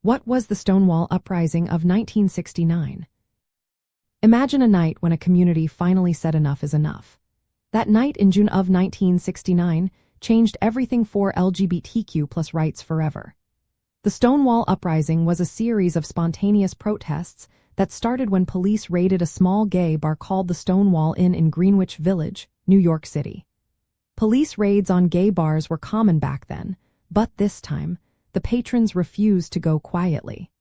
What was the Stonewall Uprising of 1969? Imagine a night when a community finally said enough is enough. That night in June of 1969 changed everything for LGBTQ+ rights forever. The Stonewall Uprising was a series of spontaneous protests that started when police raided a small gay bar called the Stonewall Inn in Greenwich Village, New York City. Police raids on gay bars were common back then, but this time, the patrons refused to go quietly.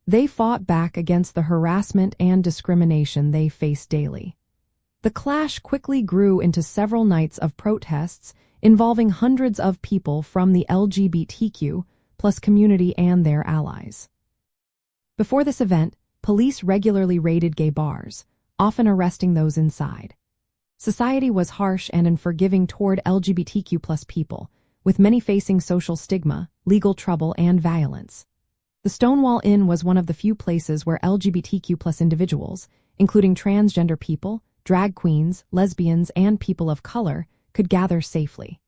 They fought back against the harassment and discrimination they faced daily. The clash quickly grew into several nights of protests involving hundreds of people from the LGBTQ+ community and their allies. Before this event, police regularly raided gay bars, often arresting those inside. Society was harsh and unforgiving toward LGBTQ+ people, with many facing social stigma, legal trouble, and violence. The Stonewall Inn was one of the few places where LGBTQ+ individuals, including transgender people, drag queens, lesbians, and people of color, could gather safely.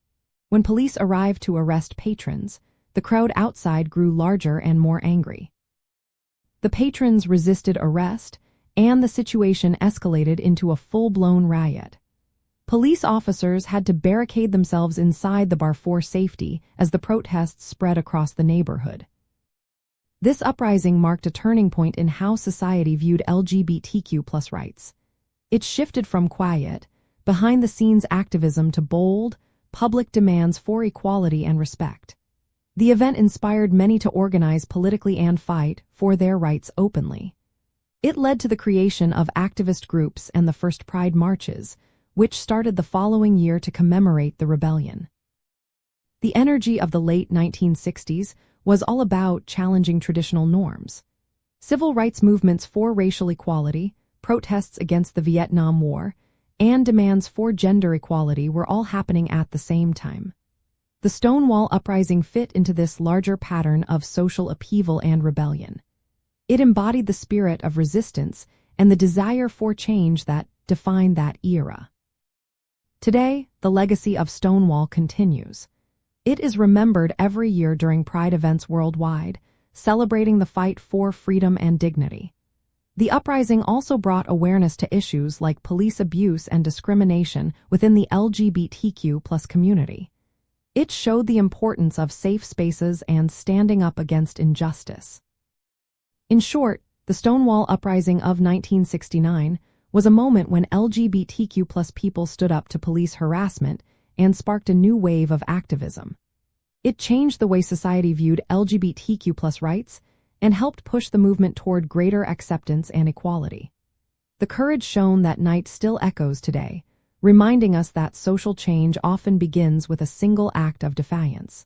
When police arrived to arrest patrons, the crowd outside grew larger and more angry. The patrons resisted arrest, and the situation escalated into a full-blown riot. Police officers had to barricade themselves inside the bar for safety as the protests spread across the neighborhood. This uprising marked a turning point in how society viewed LGBTQ+ rights. It shifted from quiet, behind-the-scenes activism to bold, public demands for equality and respect. The event inspired many to organize politically and fight for their rights openly. It led to the creation of activist groups and the first Pride marches, which started the following year to commemorate the rebellion. The energy of the late 1960s was all about challenging traditional norms. Civil rights movements for racial equality, protests against the Vietnam War, and demands for gender equality were all happening at the same time. The Stonewall Uprising fit into this larger pattern of social upheaval and rebellion. It embodied the spirit of resistance and the desire for change that defined that era. Today, the legacy of Stonewall continues. It is remembered every year during Pride events worldwide, celebrating the fight for freedom and dignity. The uprising also brought awareness to issues like police abuse and discrimination within the LGBTQ+ community. It showed the importance of safe spaces and standing up against injustice. In short, the Stonewall Uprising of 1969 was a moment when LGBTQ+ people stood up to police harassment and sparked a new wave of activism. It changed the way society viewed LGBTQ+ rights and helped push the movement toward greater acceptance and equality. The courage shown that night still echoes today, reminding us that social change often begins with a single act of defiance.